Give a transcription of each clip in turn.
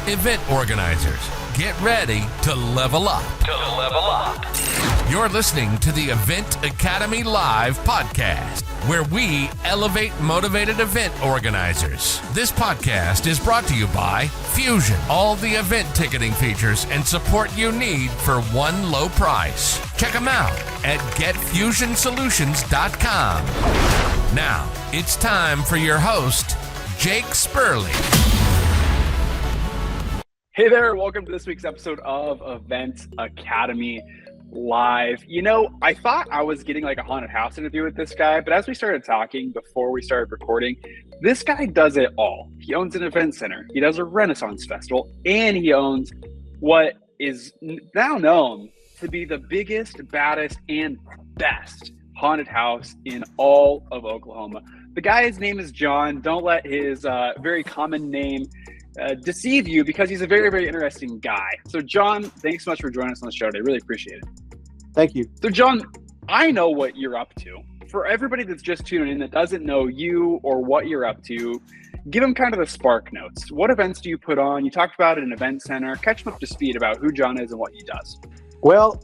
Event organizers, get ready to level up. You're listening to the Event Academy Live podcast, where we elevate motivated event organizers. This podcast is brought to you by Fusion, all the event ticketing features and support you need for one low price. Check them out at getfusionsolutions.com. Now, it's time for your host, Jake Spurley. Hey there, welcome to this week's episode of Event Academy Live. You know, I thought I was getting like a haunted house interview with this guy, but as we started talking before we started recording, this guy does it all. He owns an event center, he does a Renaissance festival, and he owns what is now known to be the biggest, baddest, and best haunted house in all of Oklahoma. The guy's name is John. Don't let his very common name deceive you, because he's a very, very interesting guy. So John, thanks so much for joining us on the show today. Really appreciate it. Thank you. So John, I know what you're up to. For everybody that's just tuning in that doesn't know you or what you're up to, give them kind of the spark notes. What events do you put on? You talked about an event center. Catch them up to speed about who John is and what he does. Well,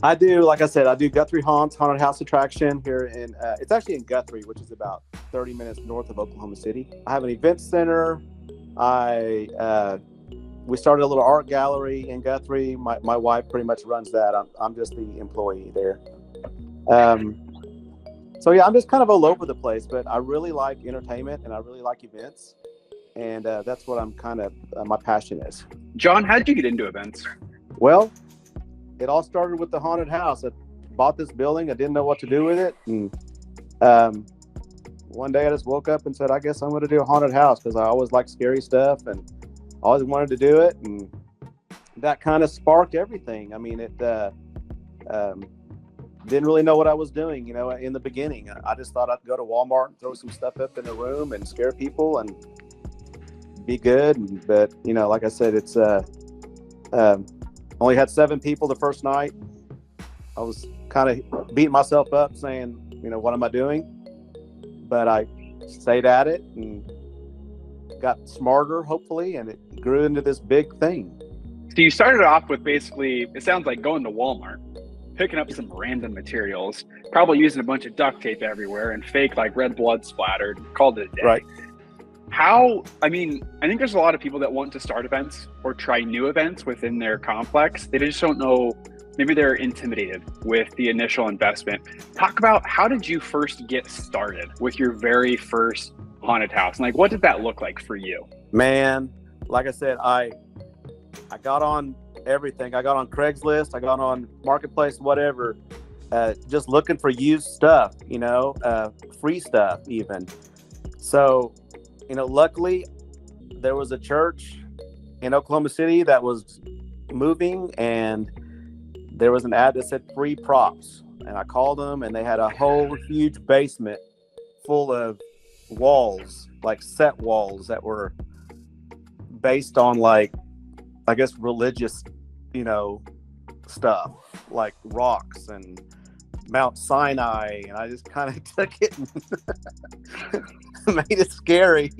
I do, like I said, I do Guthrie Haunts, haunted house attraction here in, it's actually in Guthrie, which is about 30 minutes north of Oklahoma City. I have an event center. We started a little art gallery in Guthrie. My wife pretty much runs that. I'm just the employee there. So yeah, I'm just kind of all over the place, but I really like entertainment and I really like events. And that's what I'm kind of, my passion is. John, how did you get into events? Well, it all started with the haunted house. I bought this building. I didn't know what to do with it. And one day I just woke up and said, I guess I'm going to do a haunted house, because I always liked scary stuff and always wanted to do it. And that kind of sparked everything. I mean, it didn't really know what I was doing, you know, in the beginning. I just thought I'd go to Walmart and throw some stuff up in the room and scare people and be good. But, you know, like I said, it's only had 7 people the first night. I was kind of beating myself up saying, you know, what am I doing? But I stayed at it and got smarter, hopefully, and it grew into this big thing. So you started off with basically, it sounds like going to Walmart, picking up some random materials, probably using a bunch of duct tape everywhere and fake like red blood splattered, called it a day. Right. I think there's a lot of people that want to start events or try new events within their complex. They just don't know. Maybe they're intimidated with the initial investment. Talk about, how did you first get started with your very first haunted house? And like, what did that look like for you? Man, like I said, I got on everything. I got on Craigslist. I got on Marketplace, whatever, just looking for used stuff, you know, free stuff even. So, you know, luckily there was a church in Oklahoma City that was moving, and there was an ad that said free props, and I called them, and they had a whole huge basement full of walls, like set walls that were based on, like, I guess religious, you know, stuff, like rocks and Mount Sinai, and I just kind of took it and made it scary.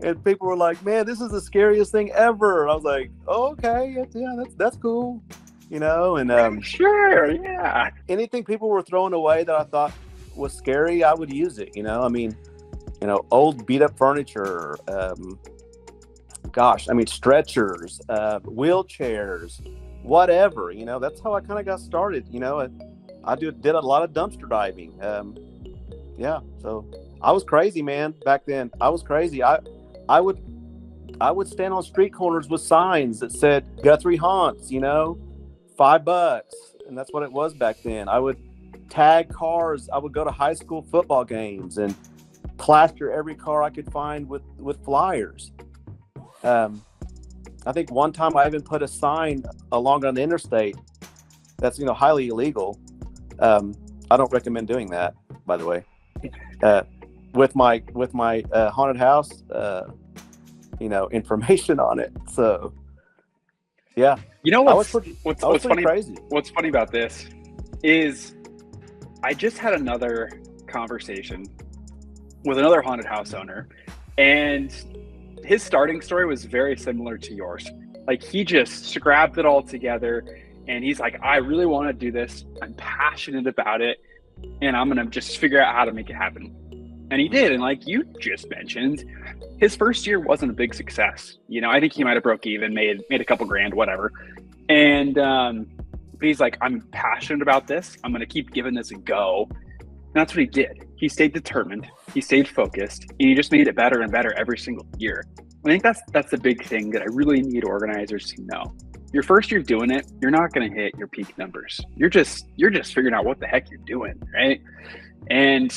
And people were like, man, this is the scariest thing ever. I was like, oh, okay, yeah, that's cool. You know, and sure, yeah. Anything people were throwing away that I thought was scary, I would use it. You know, I mean, you know, old beat up furniture, stretchers, wheelchairs, whatever. You know, that's how I kind of got started. You know, I did a lot of dumpster diving. Yeah, so I was crazy, man. Back then, I was crazy. I would stand on street corners with signs that said Guthrie Haunts, you know, $5, and that's what it was back then. I would tag cars. I would go to high school football games and plaster every car I could find with flyers. I think one time I even put a sign along on the interstate that's, you know, highly illegal. I don't recommend doing that, by the way. With my haunted house, you know, information on it. So yeah. You know what's funny? Crazy. What's funny about this is I just had another conversation with another haunted house owner, and his starting story was very similar to yours. Like, he just scrapped it all together, and he's like, I really want to do this. I'm passionate about it, and I'm gonna just figure out how to make it happen. And he did. And like you just mentioned, his first year wasn't a big success. You know, I think he might have broke even, made a couple grand, whatever. And but he's like, I'm passionate about this. I'm gonna keep giving this a go. And that's what he did. He stayed determined. He stayed focused, and he just made it better and better every single year. I think that's the big thing that I really need organizers to know. Your first year doing it, you're not going to hit your peak numbers. You're just figuring out what the heck you're doing, right? And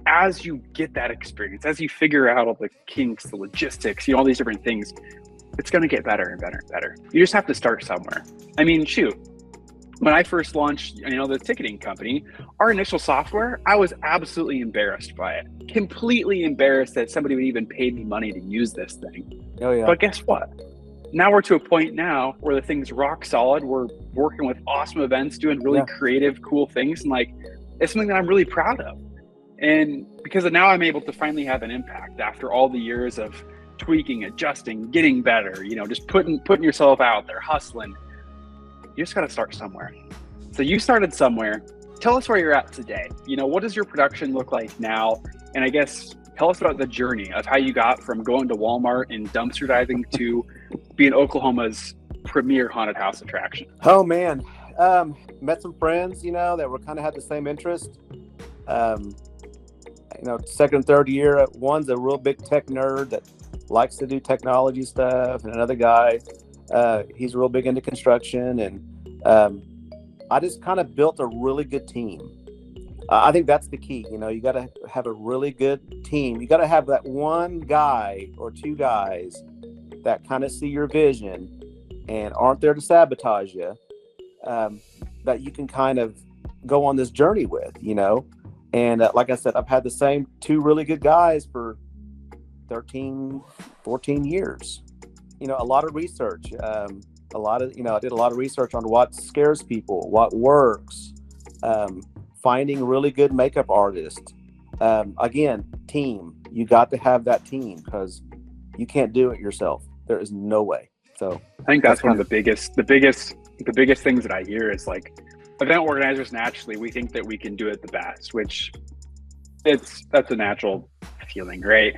as you get that experience, as you figure out all the kinks, the logistics, all these different things, it's going to get better and better and better. You just have to start somewhere. I mean, shoot, when I first launched, the ticketing company, our initial software, I was absolutely embarrassed by it. Completely embarrassed that somebody would even pay me money to use this thing. Oh, yeah. But guess what? Now we're to a point now where the thing's rock solid. We're working with awesome events, doing really creative, cool things. And like, it's something that I'm really proud of. And because now I'm able to finally have an impact after all the years of tweaking, adjusting, getting better, just putting yourself out there, hustling. You just got to start somewhere. So you started somewhere. Tell us where you're at today. What does your production look like now? And I guess tell us about the journey of how you got from going to Walmart and dumpster diving to being Oklahoma's premier haunted house attraction. Oh man, met some friends, that were kind of had the same interest. Second and third year, one's a real big tech nerd that likes to do technology stuff, and another guy, he's real big into construction, and I just kind of built a really good team. I think that's the key. You got to have a really good team. You got to have that one guy or two guys that kind of see your vision and aren't there to sabotage you, that you can kind of go on this journey with, And like I said, I've had the same two really good guys for 13, 14 years. A lot of research, I did a lot of research on what scares people, what works, finding really good makeup artists. Again, team. You got to have that team because you can't do it yourself. There is no way. So I think that's one of the biggest things that I hear is like, event organizers, naturally, we think that we can do it the best, which that's a natural feeling, right?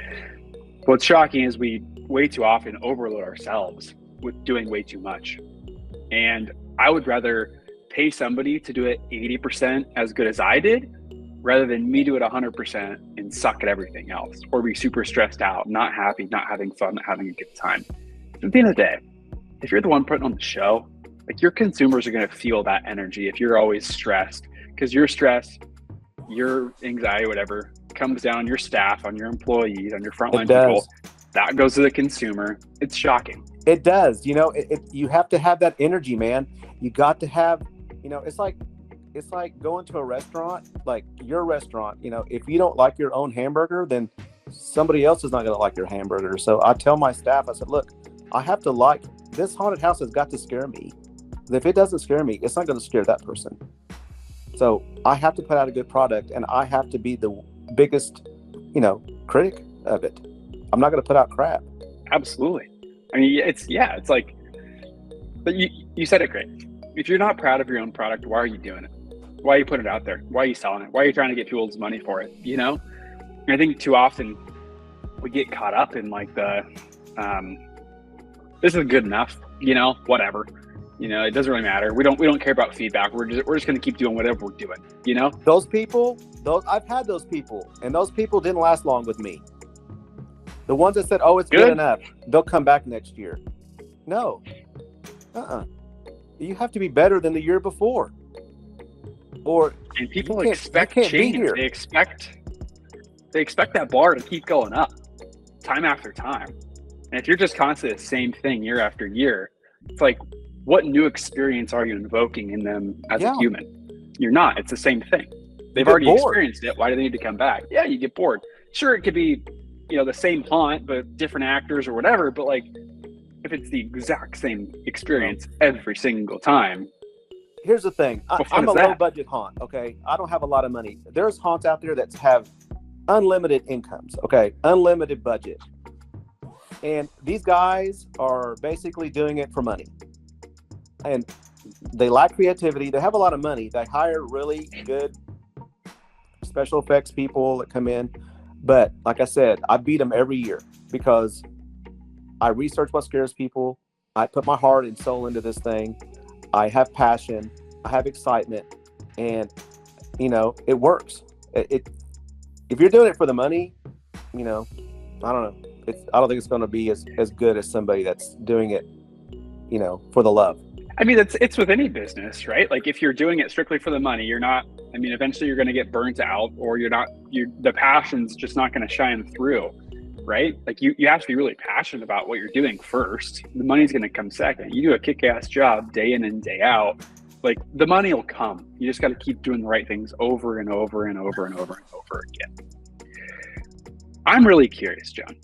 What's shocking is we way too often overload ourselves with doing way too much. And I would rather pay somebody to do it 80% as good as I did, rather than me do it 100% and suck at everything else, or be super stressed out, not happy, not having fun, not having a good time. At the end of the day, if you're the one putting on the show, like, your consumers are going to feel that energy if you're always stressed, because your stress, your anxiety, whatever, comes down on your staff, on your employees, on your frontline people. That goes to the consumer. It's shocking. It does. You have to have that energy, man. You got to have, it's like going to a restaurant, like your restaurant. If you don't like your own hamburger, then somebody else is not going to like your hamburger. So I tell my staff, I said, look, I have to like, this haunted house has got to scare me. If it doesn't scare me, it's not going to scare that person. So I have to put out a good product, and I have to be the biggest, critic of it. I'm not going to put out crap. Absolutely. I mean, it's like, but you said it great. If you're not proud of your own product, why are you doing it? Why are you putting it out there? Why are you selling it? Why are you trying to get people's money for it? And I think too often we get caught up in like the, this is good enough, whatever. It doesn't really matter. We don't care about feedback. We're just going to keep doing whatever we're doing. Those people, I've had those people, and those people didn't last long with me. The ones that said, "Oh, it's good enough," they'll come back next year. No, you have to be better than the year before. And people expect change. They expect that bar to keep going up, time after time. And if you're just constantly the same thing year after year, it's like, what new experience are you invoking in them as a human? You're not. It's the same thing. They've already experienced it. Why do they need to come back? Yeah, you get bored. Sure, it could be, the same haunt, but different actors or whatever. But like, if it's the exact same experience every single time. Here's the thing. I'm a low budget haunt. Okay. I don't have a lot of money. There's haunts out there that have unlimited incomes. Okay. Unlimited budget. And these guys are basically doing it for money. And they lack creativity. They have a lot of money. They hire really good special effects people that come in. But like I said, I beat them every year because I research what scares people. I put my heart and soul into this thing. I have passion. I have excitement. And, it works. If you're doing it for the money, I don't know. I don't think it's going to be as good as somebody that's doing it, for the love. I mean, it's with any business, right? Like if you're doing it strictly for the money, you're not, eventually you're going to get burnt out, or the passion's just not going to shine through, right? Like you have to be really passionate about what you're doing first. The money's going to come second. You do a kick-ass job day in and day out, like the money will come. You just got to keep doing the right things over and over and over and over and over again. I'm really curious, John.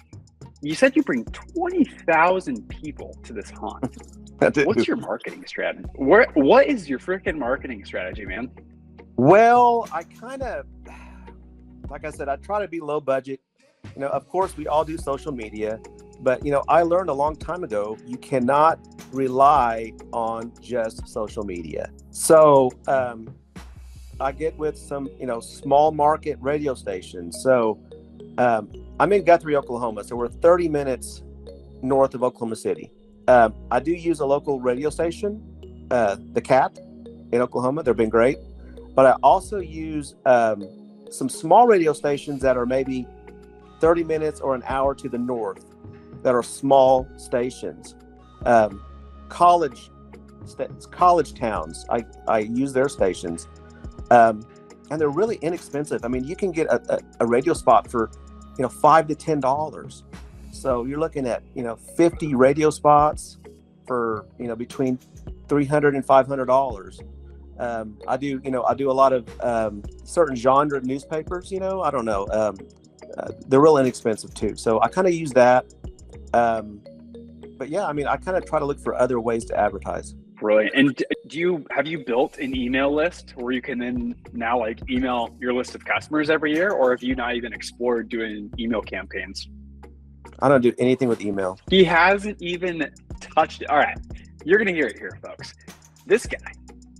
You said you bring 20,000 people to this haunt. What's your marketing strategy? What is your freaking marketing strategy, man? Well, I kind of, like I said, I try to be low budget. Of course, we all do social media, but, I learned a long time ago, you cannot rely on just social media. So I get with some, small market radio stations. So I'm in Guthrie, Oklahoma. So we're 30 minutes north of Oklahoma City. I do use a local radio station, the Cat in Oklahoma. They've been great. But I also use some small radio stations that are maybe 30 minutes or an hour to the north that are small stations. College towns, I use their stations. And they're really inexpensive. You can get a radio spot for, $5 to $10. So you're looking at, 50 radio spots for, between $300 and $500. I do a lot of certain genre newspapers, I don't know. They're real inexpensive too. So I kind of use that. But yeah, I kind of try to look for other ways to advertise. Brilliant. And have you built an email list where you can then now email your list of customers every year, or have you not even explored doing email campaigns? I don't do anything with email. He hasn't even touched it. All right. You're going to hear it here, folks. This guy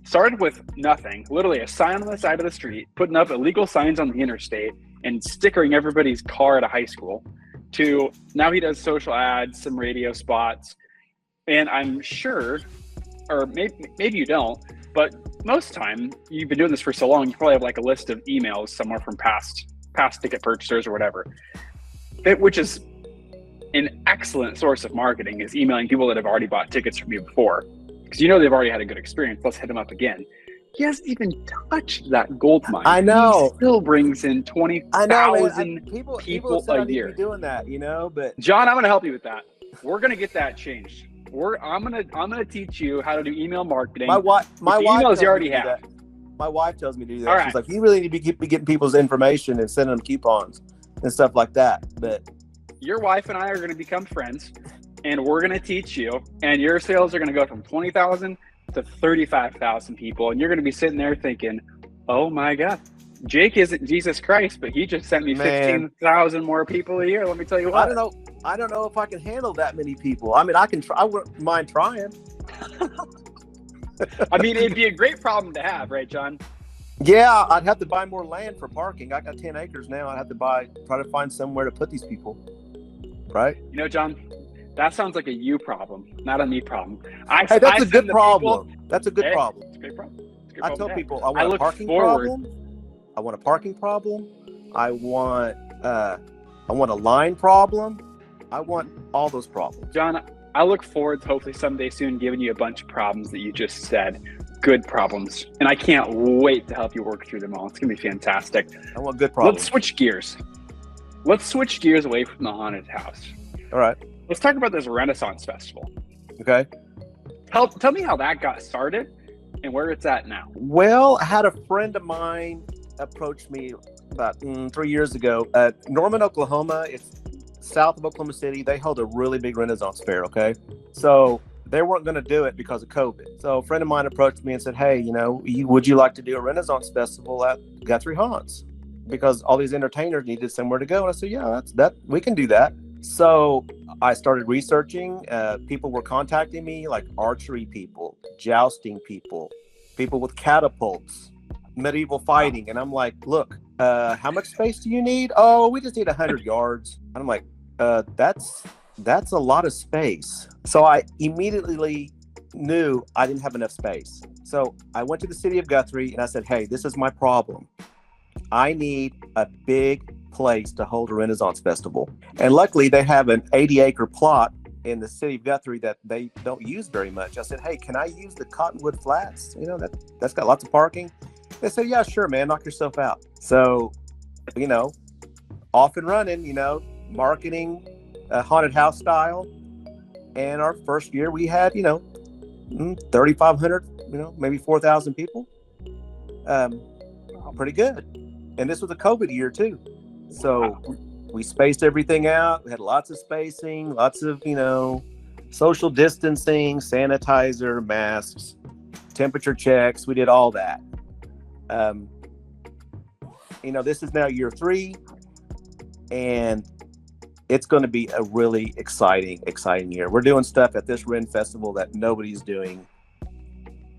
started with nothing, literally a sign on the side of the street, putting up illegal signs on the interstate and stickering everybody's car at a high school, to now he does social ads, some radio spots. And I'm sure, or maybe you don't, but most time you've been doing this for so long, you probably have a list of emails somewhere from past ticket purchasers or whatever, which is an excellent source of marketing, is emailing people that have already bought tickets from you before, because they've already had a good experience. Let's hit them up again. He hasn't even touched that gold mine. I know. He still brings in 20,000 people a year. Be doing that, but John, I'm going to help you with that. We're going to get that changed. I'm gonna teach you how to do email marketing. My wife emails you already have. My wife tells me to do that. All She's like, you really need to be getting people's information and sending them coupons and stuff like that. But your wife and I are going to become friends, and we're going to teach you. And your sales are going to go from 20,000 to 35,000 people, and you're going to be sitting there thinking, "Oh my God, Jake isn't Jesus Christ, but he just sent me 16,000 more people a year." Let me tell you what. I don't know if I can handle that many people. I can try. I wouldn't mind trying. It'd be a great problem to have, right, John? Yeah, I'd have to buy more land for parking. I got 10 acres now. I'd have to try to find somewhere to put these people. Right? John, that sounds like a you problem, not a me problem. That's a good problem. That's a good problem. It's a great problem. I tell people I want a parking problem. I want a parking problem. I want a line problem. I want all those problems. John, I look forward to hopefully someday soon giving you a bunch of problems that you just said. Good problems. And I can't wait to help you work through them all. It's going to be fantastic. I want good problems. Let's switch gears. Let's switch gears away from the haunted house. All right. Let's talk about this Renaissance Festival. Okay. Tell me how that got started and where it's at now. Well, I had a friend of mine approach me about 3 years ago. Norman, Oklahoma, it's south of Oklahoma City. They hold a really big Renaissance fair, okay? So they weren't going to do it because of COVID. So a friend of mine approached me and said, hey, would you like to do a Renaissance Festival at Guthrie Haunts? Because all these entertainers needed somewhere to go. And I said, yeah, that we can do that. So I started researching. People were contacting me, like archery people, jousting people, people with catapults, medieval fighting. And I'm like, look, how much space do you need? Oh, we just need 100 yards. And I'm like, that's a lot of space. So I immediately knew I didn't have enough space. So I went to the city of Guthrie and I said, hey, this is my problem. I need a big place to hold a Renaissance festival. And luckily they have an 80-acre plot in the city of Guthrie that they don't use very much. I said, hey, can I use the Cottonwood Flats? You know, that's got lots of parking. They said, yeah, sure, man, knock yourself out. So, you know, off and running, you know, marketing, haunted house style. And our first year we had, you know, 3,500, you know, maybe 4,000 people. Pretty good. And this was a COVID year too. So we spaced everything out. We had lots of spacing, lots of, you know, social distancing, sanitizer, masks, temperature checks. We did all that. You know, this is now year 3 and it's going to be a really exciting year. We're doing stuff at this Ren Festival that nobody's doing,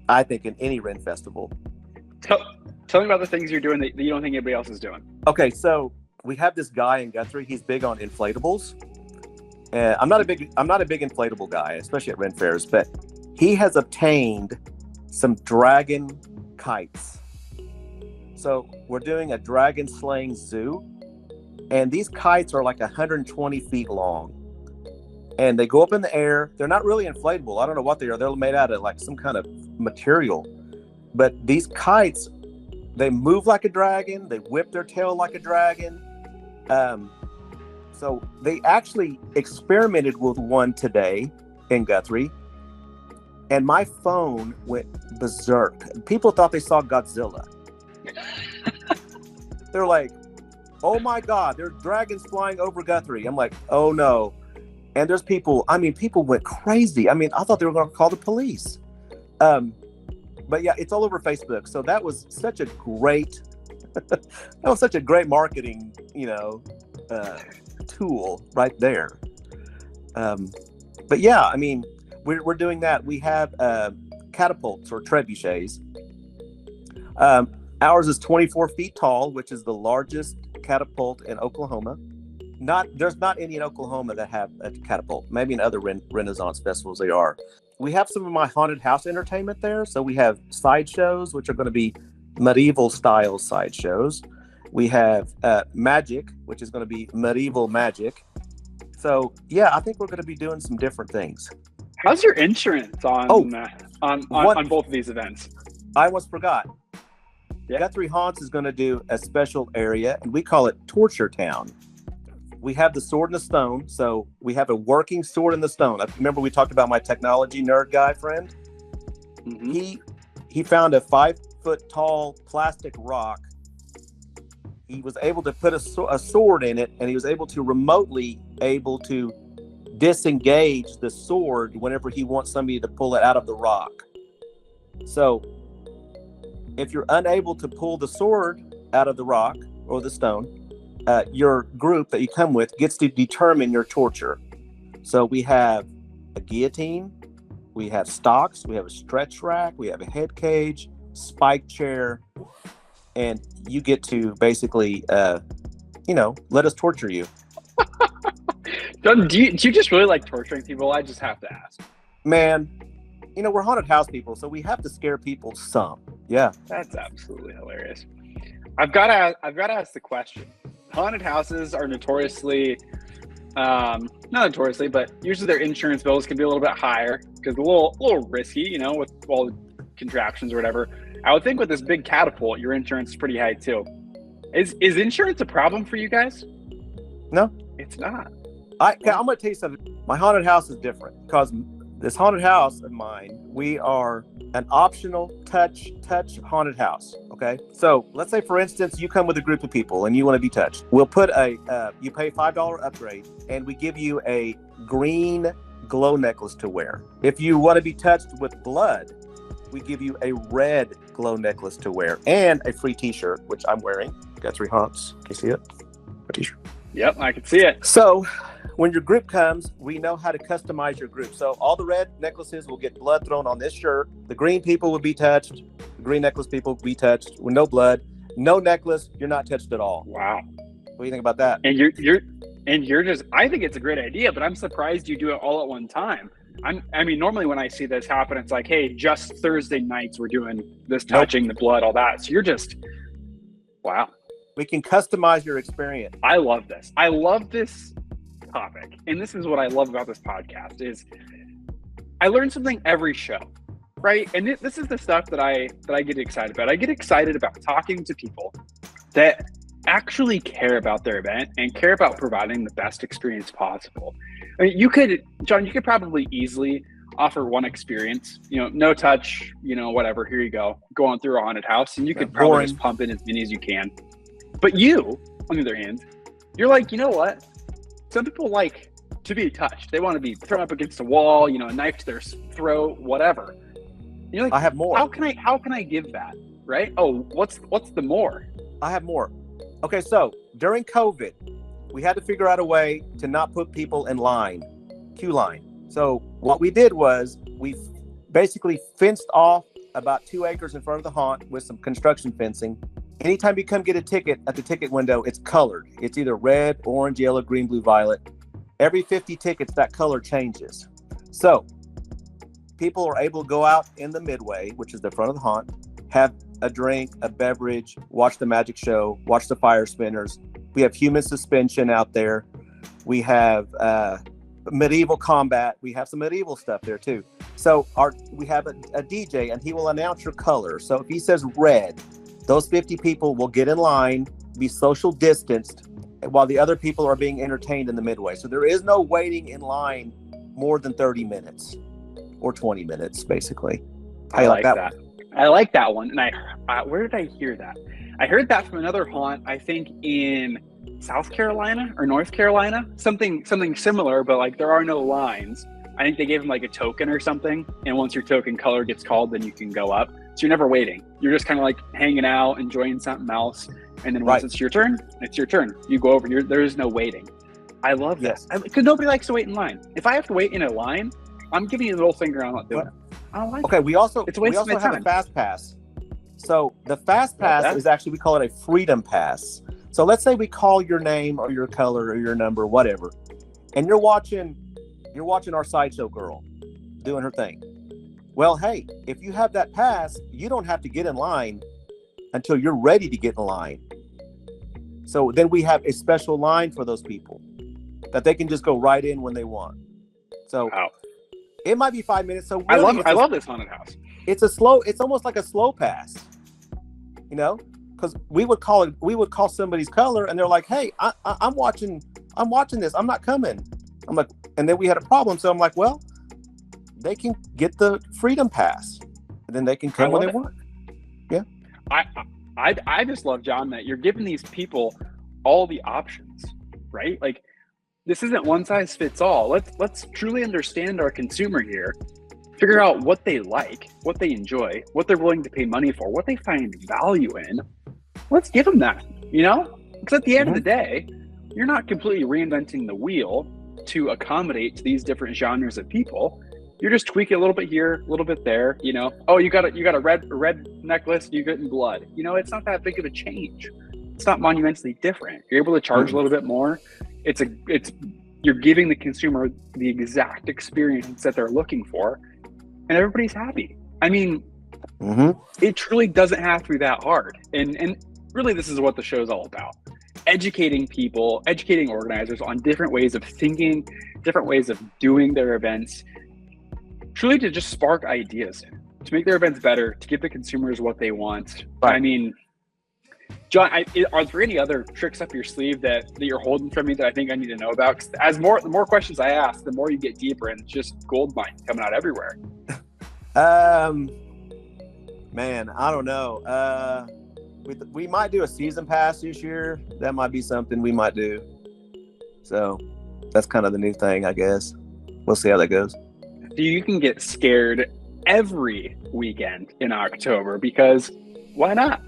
I think, in any Ren Festival. Tell me about the things you're doing that you don't think anybody else is doing. Okay, so we have this guy in Guthrie. He's big on inflatables. I'm not a big inflatable guy, especially at Ren fairs, but he has obtained some dragon kites. So we're doing a dragon slaying zoo, and these kites are like 120 feet long, and they go up in the air. They're not really inflatable. I don't know what they are. They're made out of like some kind of material, but these kites, they move like a dragon. They whip their tail like a dragon. So they actually experimented with one today in Guthrie, and my phone went berserk. People thought they saw Godzilla. They're like, oh my God, there's dragons flying over Guthrie. I'm like, oh no. And there's people, people went crazy. I thought they were going to call the police. But yeah, it's all over Facebook. So that was such a great, marketing, tool right there. But yeah, we're doing that. We have catapults or trebuchets. Ours is 24 feet tall, which is the largest catapult in Oklahoma. There's not any in Oklahoma that have a catapult. Maybe in other Renaissance festivals they are. We have some of my haunted house entertainment there. So we have sideshows, which are going to be medieval style sideshows. We have magic, which is going to be medieval magic. So yeah, I think we're going to be doing some different things. How's your insurance on both of these events? I almost forgot. Yeah. Guthrie Haunts is going to do a special area, and we call it Torture Town. We have the sword and the stone, so we have a working sword and the stone. Remember we talked about my technology nerd guy friend? Mm-hmm. He found a 5-foot tall plastic rock. He was able to put a sword in it, and he was able to remotely disengage the sword whenever he wants somebody to pull it out of the rock. So if you're unable to pull the sword out of the rock or the stone, your group that you come with gets to determine your torture. So we have a guillotine, we have stocks, we have a stretch rack, we have a head cage, spike chair, and you get to basically, let us torture you. John, do you just really like torturing people? I just have to ask. Man, we're haunted house people, so we have to scare people some. Yeah. That's absolutely hilarious. I've got to ask the question. Haunted houses are notoriously, not notoriously, but usually their insurance bills can be a little bit higher because a little risky, with all the contraptions or whatever. I would think with this big catapult, your insurance is pretty high too. Is insurance a problem for you guys? No, it's not. I'm going to tell you something. My haunted house is different because this haunted house of mine, we are an optional touch haunted house. Okay. So let's say, for instance, you come with a group of people and you want to be touched. We'll put you pay $5 upgrade and we give you a green glow necklace to wear. If you want to be touched with blood, we give you a red glow necklace to wear and a free t-shirt, which I'm wearing. Guthrie Haunts. Can you see it? A t-shirt. Yep, I can see it. So when your group comes, we know how to customize your group. So all the red necklaces will get blood thrown on this shirt. The green people will be touched. The green necklace people will be touched with no blood. No necklace, you're not touched at all. Wow. What do you think about that? And you're just, I think it's a great idea, but I'm surprised you do it all at one time. I mean, normally when I see this happen, it's like, hey, just Thursday nights we're doing this, touching the blood, all that. So you're just, wow. We can customize your experience. I love this. I love this topic. And this is what I love about this podcast is I learn something every show, right? And this is the stuff that I get excited about. I get excited about talking to people that actually care about their event and care about providing the best experience possible. I mean, John, you could probably easily offer one experience, no touch, whatever, here you go, going through a haunted house, and you could probably just pump in as many as you can. But you, on the other hand, you're like, you know what? Some people like to be touched. They want to be thrown up against a wall, a knife to their throat, whatever. And you're like, I have more. How can I give that? Right? Oh, what's the more? I have more. Okay, so during COVID, we had to figure out a way to not put people in queue line. So what we did was we basically fenced off about 2 acres in front of the haunt with some construction fencing. Anytime you come get a ticket at the ticket window, it's colored. It's either red, orange, yellow, green, blue, violet. Every 50 tickets, that color changes. So people are able to go out in the midway, which is the front of the haunt, have a drink, a beverage, watch the magic show, watch the fire spinners. We have human suspension out there. We have medieval combat. We have some medieval stuff there too. So we have a DJ, and he will announce your color. So if he says red, those 50 people will get in line, be social distanced, while the other people are being entertained in the midway. So there is no waiting in line more than 30 minutes or 20 minutes, basically. I like that. I like that one. And I where did I hear that? I heard that from another haunt, I think in South Carolina or North Carolina, something similar, but like there are no lines. I think they gave them like a token or something. And once your token color gets called, then you can go up. So you're never waiting. You're just kind of like hanging out, enjoying something else. And then once it's your turn, it's your turn. You go over, there is no waiting. I love this. Because nobody likes to wait in line. If I have to wait in a line, I'm giving you the little finger, I'm not doing it. I don't like it. We also have a fast pass. So the fast pass is actually, we call it a freedom pass. So let's say we call your name or your color or your number, whatever, and you're watching our sideshow girl doing her thing. Well, hey, if you have that pass, you don't have to get in line until you're ready to get in line. So then we have a special line for those people that they can just go right in when they want. So it might be 5 minutes. So really, I love this haunted house. It's almost like a slow pass, because we would call somebody's color, and they're like, hey, I'm watching this. I'm not coming. I'm like, and then we had a problem. So I'm like, well, they can get the freedom pass, and then they can come when they want. Yeah. I just love, John, that you're giving these people all the options, right? Like, this isn't one size fits all. Let's truly understand our consumer here. Figure out what they like, what they enjoy, what they're willing to pay money for, what they find value in. Let's give them that, Because at the end of the day, you're not completely reinventing the wheel to accommodate to these different genres of people. You're just tweaking a little bit here, a little bit there, Oh, you got a red necklace, you get in blood. It's not that big of a change. It's not monumentally different. You're able to charge a little bit more. You're giving the consumer the exact experience that they're looking for, and everybody's happy. I mean, it truly doesn't have to be that hard. And really, this is what the show is all about. Educating people, educating organizers on different ways of thinking, different ways of doing their events, truly to just spark ideas, to make their events better, to give the consumers what they want. Right. I mean, John, are there any other tricks up your sleeve that you're holding from me that I think I need to know about? 'Cause the more questions I ask, the more you get deeper, and it's just gold mine coming out everywhere. Man, I don't know. We might do a season pass this year. That might be something we might do. So that's kind of the new thing, I guess. We'll see how that goes. So you can get scared every weekend in October, because why not?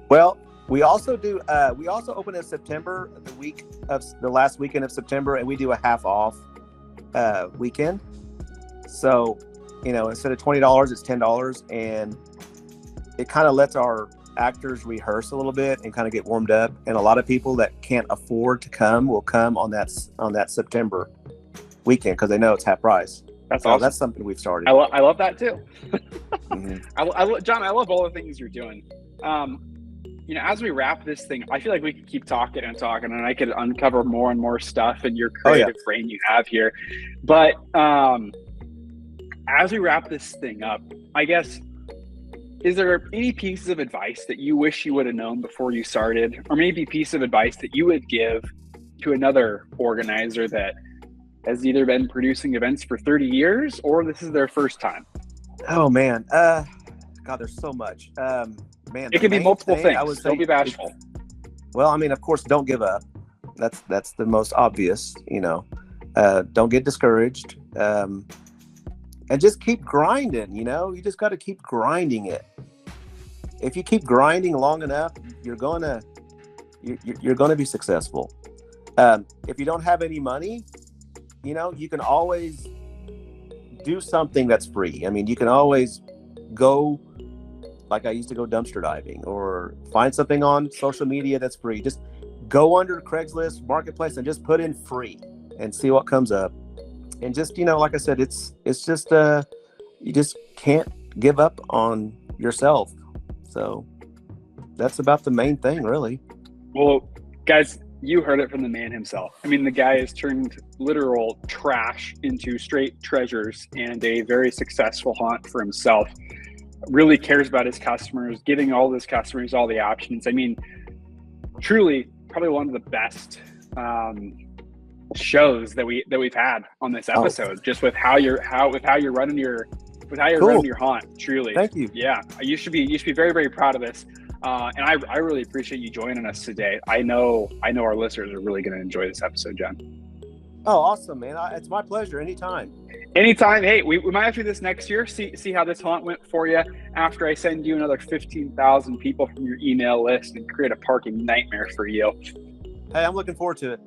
Well, We also do. We also open in September, the last weekend of September, and we do a half off weekend. So, instead of $20, it's $10, and it kind of lets our actors rehearse a little bit and kind of get warmed up. And a lot of people that can't afford to come will come on that September weekend because they know it's half price. That's awesome. That's something we've started. I love that too. Mm-hmm. John, I love all the things you're doing. As we wrap this thing, I feel like we could keep talking and talking, and I could uncover more and more stuff in your creative brain you have here. But as we wrap this thing up, I guess, is there any pieces of advice that you wish you would have known before you started, or maybe a piece of advice that you would give to another organizer that has either been producing events for 30 years or this is their first time? Oh man, God, there's so much. Man, it can be multiple things. Don't be bashful. Well, I mean, of course, don't give up. That's the most obvious. Don't get discouraged, and just keep grinding. You just got to keep grinding it. If you keep grinding long enough, you're gonna be successful. If you don't have any money, you can always do something that's free. I mean, you can always go, like I used to go dumpster diving, or find something on social media that's free. Just go under Craigslist Marketplace and just put in free and see what comes up. And just, like I said, it's just, you just can't give up on yourself. So that's about the main thing, really. Well, guys, you heard it from the man himself. I mean, the guy has turned literal trash into straight treasures and a very successful haunt for himself. Really cares about his customers, giving all his customers all the options. I mean, truly, probably one of the best shows that we've had on this episode. Just with how you're running your running your haunt. Truly, thank you. Yeah, you should be very, very proud of this. And I really appreciate you joining us today. I know our listeners are really going to enjoy this episode, John. Oh, awesome, man. It's my pleasure. Anytime. Hey, we might have to do this next year. See how this haunt went for you after I send you another 15,000 people from your email list and create a parking nightmare for you. Hey, I'm looking forward to it.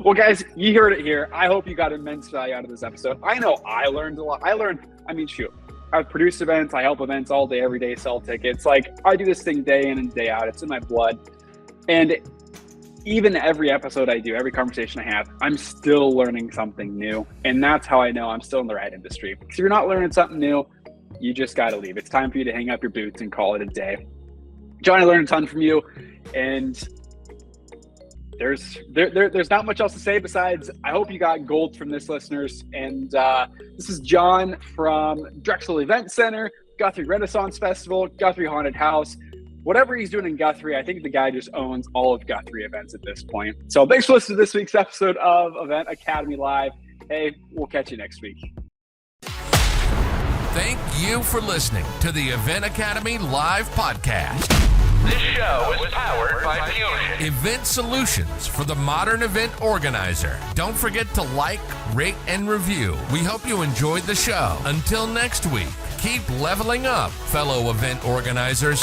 Well, guys, you heard it here. I hope you got immense value out of this episode. I know I learned a lot. I produce events. I help events all day, every day, sell tickets. Like, I do this thing day in and day out. It's in my blood. And even every episode I do, every conversation I have, I'm still learning something new. And that's how I know I'm still in the right industry. Because if you're not learning something new, you just got to leave. It's time for you to hang up your boots and call it a day. John, I learned a ton from you. And there's not much else to say besides I hope you got gold from this, listeners. And this is John from Drexel Event Center, Guthrie Renaissance Festival, Guthrie Haunted House. Whatever he's doing in Guthrie, I think the guy just owns all of Guthrie events at this point. So thanks for listening to this week's episode of Event Academy Live. Hey, we'll catch you next week. Thank you for listening to the Event Academy Live podcast. This show is powered by Fusion. Event solutions for the modern event organizer. Don't forget to like, rate, and review. We hope you enjoyed the show. Until next week, keep leveling up, fellow event organizers.